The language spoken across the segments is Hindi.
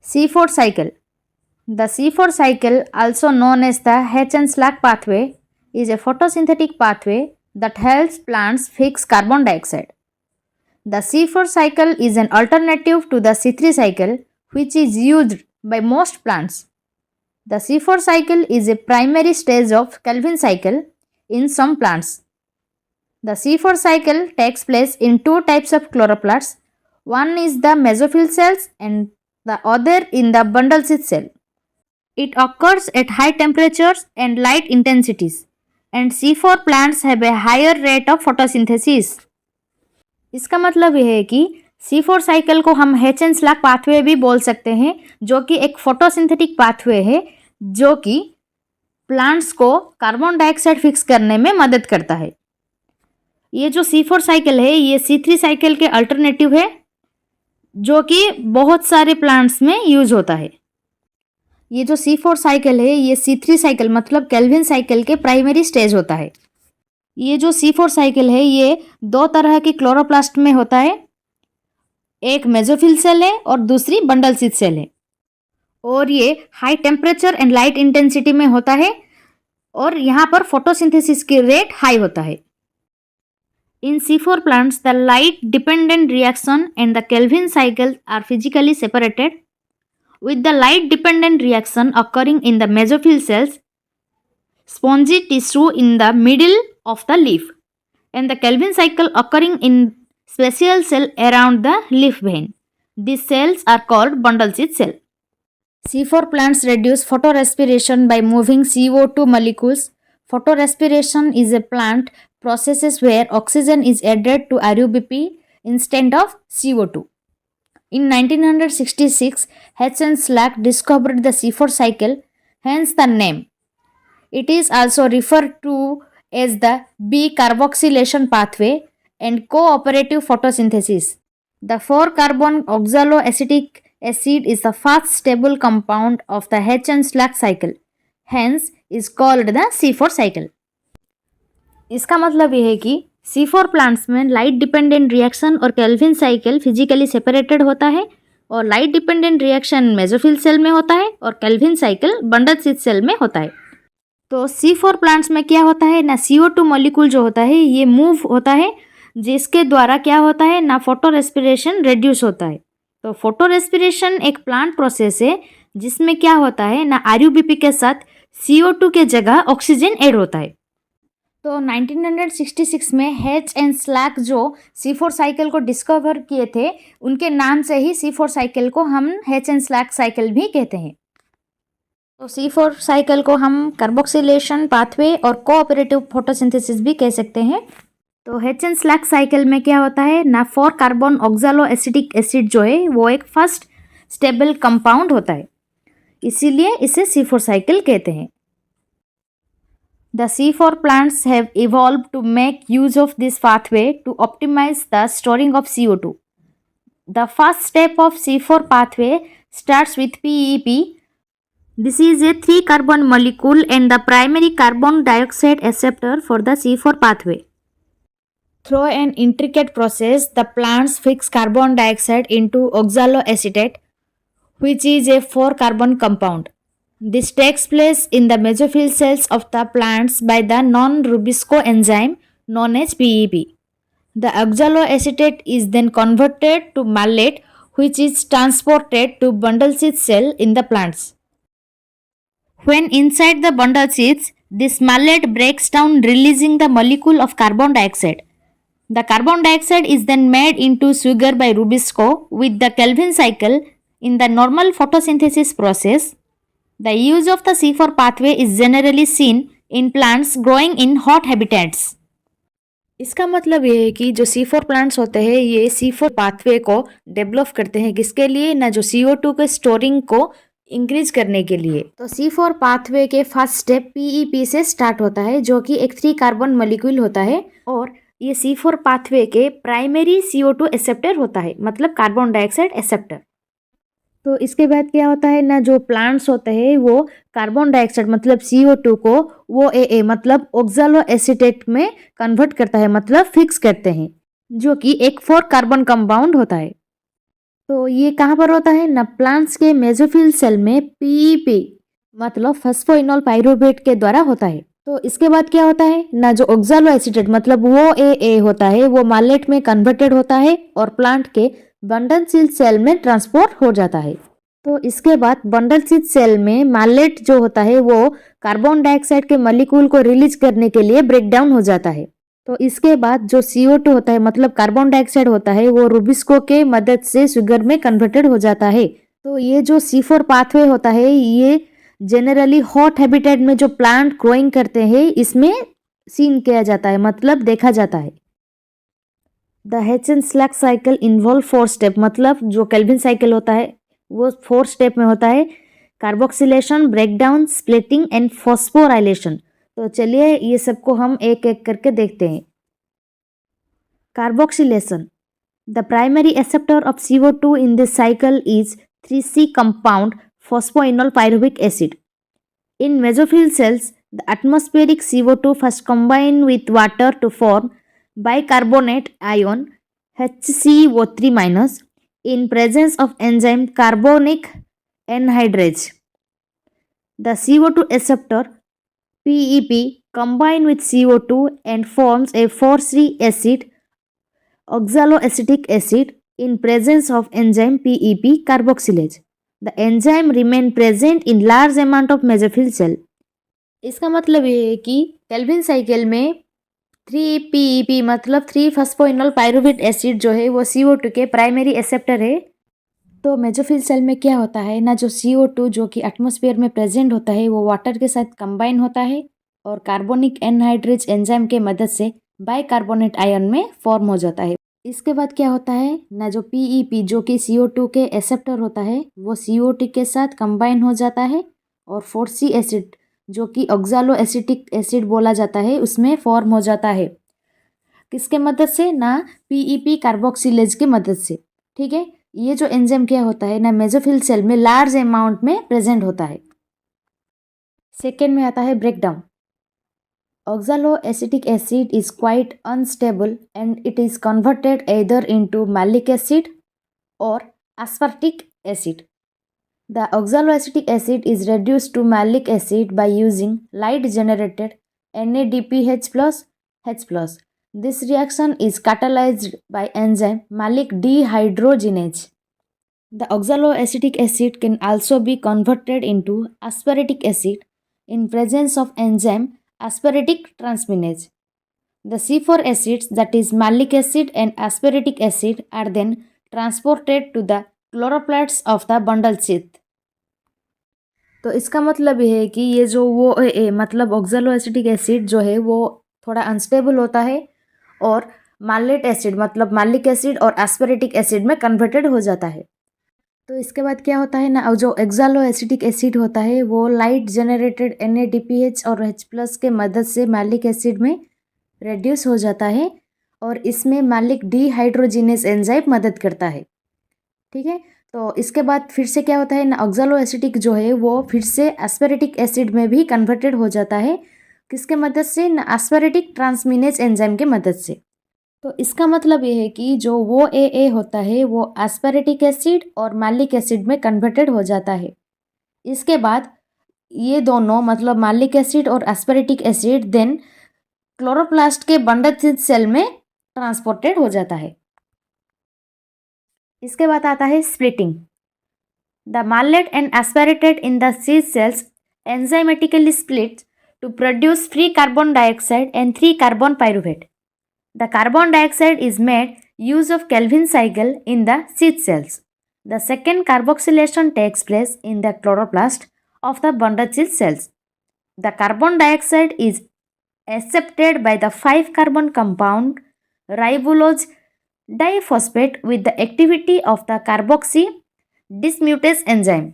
C4 cycle. The C4 cycle, also known as the H-Slack pathway, is a photosynthetic pathway that helps plants fix carbon dioxide. The C4 cycle is an alternative to the C3 cycle, which is used by most plants. The C4 cycle is a primary stage of Calvin cycle in some plants. The C4 cycle takes place in two types of chloroplasts. One is the mesophyll cells and the other in the bundle seed cell. It occurs at high temperatures and light intensities, and C4 plants have a higher rate of photosynthesis. इसका मतलब यह है कि C4 साइकिल को हम H-Slack पाथवे भी बोल सकते हैं, जो कि एक फोटोसिंथेटिक पाथवे है जो कि प्लांट्स को कार्बन डाइऑक्साइड फिक्स करने में मदद करता है। ये जो C4 साइकिल है ये C3 साइकिल के अल्टरनेटिव है जो कि बहुत सारे प्लांट्स में यूज होता है। ये जो C4 साइकिल है ये C3 साइकिल मतलब केल्विन साइकिल के प्राइमरी स्टेज होता है। ये जो C4 साइकिल है ये दो तरह की क्लोरोप्लास्ट में होता है, एक मेसोफिल सेल है और दूसरी बंडल सीड सेल है, और ये high temperature and light intensity में होता है और यहाँ पर फोटोसिंथेसिस की रेट हाई होता है। In C4 plants, the light-dependent reaction and the Kelvin cycle are physically separated, with the light-dependent reaction occurring in the mesophyll cells, spongy tissue in the middle of the leaf, and the Kelvin cycle occurring in special cell around the leaf vein. These cells are called bundle seed cell. C4 plants reduce photorespiration by moving CO2 molecules. Photorespiration is a plant process where oxygen is added to RUBP instead of CO2. In 1966, H-Slack discovered the C4 cycle, hence the name. It is also referred to as the B-carboxylation pathway and cooperative photosynthesis. The 4-carbon oxaloacetic acid is the first stable compound of the H-Slack cycle, hence is called the C4 cycle. इसका मतलब यह है कि C4 प्लांट्स में लाइट डिपेंडेंट रिएक्शन और केल्विन साइकिल फिजिकली सेपरेटेड होता है और light dependent reaction mesophyll cell में होता है और Calvin cycle bundle sheath cell में होता है। तो C4 प्लांट्स में क्या होता है ना, CO2 मॉलिक्यूल जो होता है ये मूव होता है, जिसके द्वारा क्या होता है ना, फोटो रेस्पिरेशन रिड्यूस होता है। तो फोटो रेस्पिरेशन एक प्लांट प्रोसेस है जिसमें क्या होता है ना, RUBP के साथ CO2 के जगह ऑक्सीजन ऐड होता है। तो 1966 में H-Slack जो C4 साइकिल को डिस्कवर किए थे उनके नाम से ही C4 साइकिल को हम H-Slack साइकिल भी कहते हैं। तो C4 साइकिल को हम कार्बोक्सिलेशन पाथवे और कोऑपरेटिव फोटोसिंथेसिस भी कह सकते हैं। तो H-Slack साइकिल में क्या होता है ना, 4 कार्बन ऑक्सालोएसिटिक एसिड जो है वो एक फर्स्ट स्टेबल कंपाउंड होता है, इसीलिए इसे C4 साइकिल कहते हैं। The C4 plants have evolved to make use of this pathway to optimize the storing of CO2. The first step of C4 pathway starts with PEP. This is a 3-carbon molecule and the primary carbon dioxide acceptor for the C4 pathway. Through an intricate process, the plants fix carbon dioxide into oxaloacetate, which is a 4-carbon compound. This takes place in the mesophyll cells of the plants by the non-Rubisco enzyme known as PEP. The oxaloacetate is then converted to malate, which is transported to bundle seed cell in the plants. When inside the bundle seeds, this malate breaks down, releasing the molecule of carbon dioxide. The carbon dioxide is then made into sugar by Rubisco with the Kelvin cycle. In the normal photosynthesis process, the use of the C4 pathway is generally seen in plants growing in hot habitats. इसका मतलब ये है कि जो C4 प्लांट्स होते हैं ये C4 पाथवे को डेवलप करते हैं, किसके लिए ना, जो CO2 के स्टोरिंग को इंक्रीज करने के लिए। तो C4 पाथवे के फर्स्ट स्टेप PEP से स्टार्ट होता है जो कि एक 3-कार्बन मॉलिक्यूल होता है और ये C4 पाथवे के प्राइमरी CO2 एक्सेप्टर होता है, मतलब कार्बन डाइऑक्साइड एक्सेप्टर। तो इसके बाद क्या होता है ना, जो प्लांट्स होते हैं वो कार्बन डाइऑक्साइड मतलब CO2 को वो AA मतलब ऑक्सालोएसिटेट में कन्वर्ट करता है, मतलब फिक्स करते हैं, जो कि एक 4 कार्बन कंपाउंड होता है। तो ये कहाँ पर होता है ना, प्लांट्स के मेसोफिल सेल में पीईपी मतलब फॉस्फोइनोल पाइरूवेट के द्वारा होता है। तो इसके बाद क्या होता है ना, जो ऑक्सालो एसीटेट मतलब वो ए होता है वो मालेट में कन्वर्टेड होता है और प्लांट के बंडल सेल में ट्रांसपोर्ट हो जाता है। तो इसके बाद बंडल सेल में मालेट जो होता है वो कार्बन डाइऑक्साइड के मॉलिक्यूल को रिलीज करने के लिए ब्रेक डाउन हो जाता है। तो इसके बाद जो CO2 होता है मतलब कार्बन डाइऑक्साइड होता है वो रुबिस्को के मदद से शुगर में कन्वर्टेड हो जाता है। तो ये जो C4 पाथवे होता है ये जनरली हॉट हैबिटेट में जो प्लांट ग्रोइंग करते हैं इसमें सीन किया जाता है मतलब देखा जाता है। द हेचन-स्लैक साइकिल इन्वॉल्व 4 स्टेप मतलब जो केल्विन साइकिल होता है वो 4 स्टेप में होता है, carboxylation, breakdown, splitting and phosphorylation. तो चलिए ये सबको हम एक एक करके देखते हैं। Carboxylation, the primary acceptor of CO2 in this cycle is 3C compound phosphoenol pyruvic acid. In mesophyll cells, the atmospheric CO2 first combine with water to form bicarbonate ion HCO3- in presence of enzyme carbonic anhydrase. The CO2 acceptor PEP combine with CO2 and forms a 4C acid oxaloacetic acid in presence of enzyme PEP carboxylase. The enzyme remain present in large amount of mesophyll cell. इसका मतलब ये है कि केल्विन साइकिल में 3PEP मतलब 3 फॉस्फोइनोल पाइरूवेट एसिड जो है वो CO2 के प्राइमरी एक्सेप्टर है। तो मेसोफिल सेल में क्या होता है ना, जो CO2 जो कि एटमॉस्फेयर में प्रेजेंट होता है वो वाटर के साथ कंबाइन होता है और कार्बोनिक एनहाइड्रेज एंजाइम के मदद से बाइकार्बोनेट आयन में फॉर्म हो जाता है। इसके बाद क्या होता है ना, जो PEP जो कि CO2 के एक्सेप्टर होता है वो CO2 के साथ कंबाइन हो जाता है और 4C एसिड जो कि ऑक्सालो एसिटिक एसिड बोला जाता है उसमें फॉर्म हो जाता है। किसके मदद से ना, PEP कार्बोक्सिलेज की मदद से। ठीक है, ये जो एंजाइम क्या होता है ना मेसोफिल सेल में लार्ज अमाउंट में प्रेजेंट होता है। सेकेंड में आता है breakdown. Oxaloacetic acid is quite unstable and it is converted either into malic acid or aspartic acid. The oxaloacetic acid is reduced to malic acid by using light generated NADPH plus H plus. This reaction is catalyzed by enzyme malic dehydrogenase. The oxaloacetic acid can also be converted into aspartic acid in presence of enzyme aspartic transminase. The C4 acids, that is malic acid and aspartic acid, are then transported to the chloroplasts of the bundle sheath. तो इसका मतलब ये है कि ये जो वो मतलब ऑक्सालोएसिटिक एसिड जो है वो थोड़ा अनस्टेबल होता है और मालेट एसिड मतलब मालिक एसिड और एस्पेरेटिक एसिड में कन्वर्टेड हो जाता है। तो इसके बाद क्या होता है ना, जो एक्सालोएसिटिक एसिड होता है वो लाइट जनरेटेड NADPH और H+ के मदद से मैलिक एसिड में रेड्यूस हो जाता है और इसमें मैलिक डीहाइड्रोजिनेस एंजाइम मदद करता है। ठीक है, तो इसके बाद फिर से क्या होता है ना, ऑक्सालोएसिटिक जो है वो फिर से एस्पेरेटिक एसिड में भी कन्वर्टेड हो जाता है। किसके मदद से ना, एस्पेरेटिक ट्रांसमिनेज एंजाइम के मदद से। तो इसका मतलब ये है कि जो वो ए होता है वो एस्पेरेटिक एसिड और मैलिक एसिड में कन्वर्टेड हो जाता है। इसके बाद ये दोनों मतलब मैलिक एसिड और एस्पेरेटिक एसिड देन क्लोरोप्लास्ट के बंडल सेल में ट्रांसपोर्टेड हो जाता है। इसके बाद आता है splitting. The malate and aspartate in the sheath cells enzymatically split to produce free carbon dioxide and 3 carbon pyruvate. The carbon dioxide is made use of Calvin cycle in the seed cells. The second carboxylation takes place in the chloroplast of the bundle seed cells. The carbon dioxide is accepted by the 5-carbon compound ribulose diphosphate with the activity of the carboxy dismutase enzyme,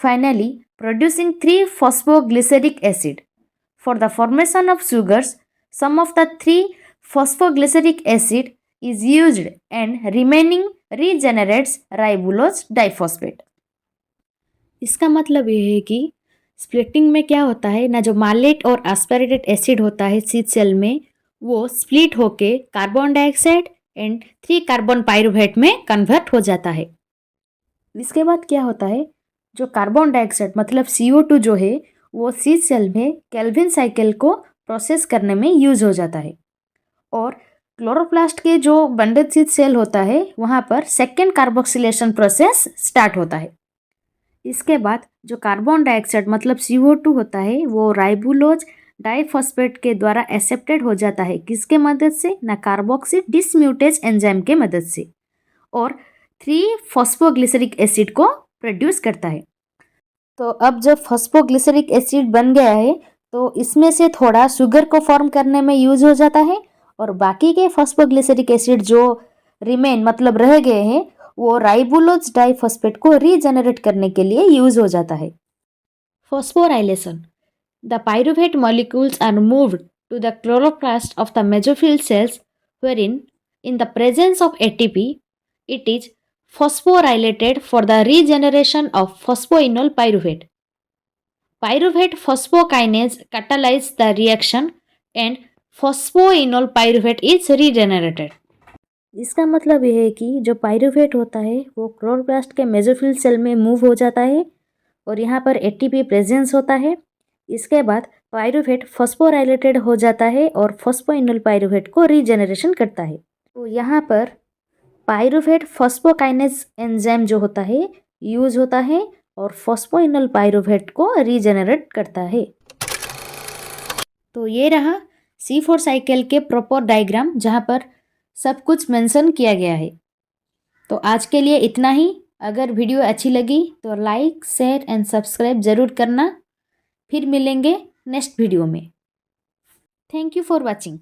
finally producing 3-phosphoglyceric acid. For the formation of sugars, some of the 3-phosphoglyceric acid is used and remaining regenerates ribulose diphosphate. इसका मतलब ये है कि स्प्लिटिंग में क्या होता है ना, जो मालेट और एस्पेरेटेड एसिड होता है सीड सेल में वो स्प्लिट होके carbon dioxide and 3 carbon pyruvate में कन्वर्ट हो जाता है। इसके बाद क्या होता है, जो कार्बन डाइऑक्साइड मतलब CO2 जो है वो सीड सेल में केल्विन साइकिल को प्रोसेस करने में यूज हो जाता है और क्लोरोप्लास्ट के जो बंडल सीड सेल होता है वहाँ पर सेकेंड कार्बोक्सिलेशन प्रोसेस स्टार्ट होता है। इसके बाद जो कार्बन डाइऑक्साइड मतलब CO2 होता है वो राइबोलोज डाइफॉस्फेट के द्वारा एक्सेप्टेड हो जाता है, किसके मदद से ना, कार्बोक्सी डिसम्यूटेज एंजाइम के मदद से, और 3 फॉस्फोग्लिसरिक एसिड को प्रोड्यूस करता है। तो अब जब फॉस्फोग्लिसरिक एसिड बन गया है तो इसमें से थोड़ा शुगर को फॉर्म करने में यूज हो जाता है और बाकी के फॉस्फोग्लिसरिक एसिड जो रिमेन मतलब रह गए हैं वो राइबोलोज डाइफॉस्फेट को रीजनरेट करने के लिए यूज हो जाता है। Phosphorylation, the pyruvate molecules are moved to the chloroplast of the mesophyll cells wherein in the presence of ATP it is phosphorylated for the regeneration of phosphoenol pyruvate. Pyruvate phosphokinase catalyzes the reaction and phosphoenol pyruvate is regenerated. इसका मतलब यह है कि जो पाइरूवेट होता है वो क्लोरोप्लास्ट के मेसोफिल सेल में मूव हो जाता है और यहाँ पर ATP प्रेजेंस होता है। इसके बाद पाइरूवेट फॉस्फोराइलेटेड हो जाता है और फॉस्फोइनोल पाइरूवेट को रीजेनरेशन करता है। तो यहाँ पर पाइरूवेट फॉस्फोकाइनेज एंजाइम जो होता है यूज होता है और फॉस्फोइनोल पाइरूवेट को रीजेनरेट करता है। तो ये रहा C4 साइकिल के प्रॉपर डायग्राम जहाँ पर सब कुछ मेंशन किया गया है। तो आज के लिए इतना ही। अगर वीडियो अच्छी लगी तो लाइक शेयर एंड सब्सक्राइब ज़रूर करना। फिर मिलेंगे नेक्स्ट वीडियो में। Thank you for watching.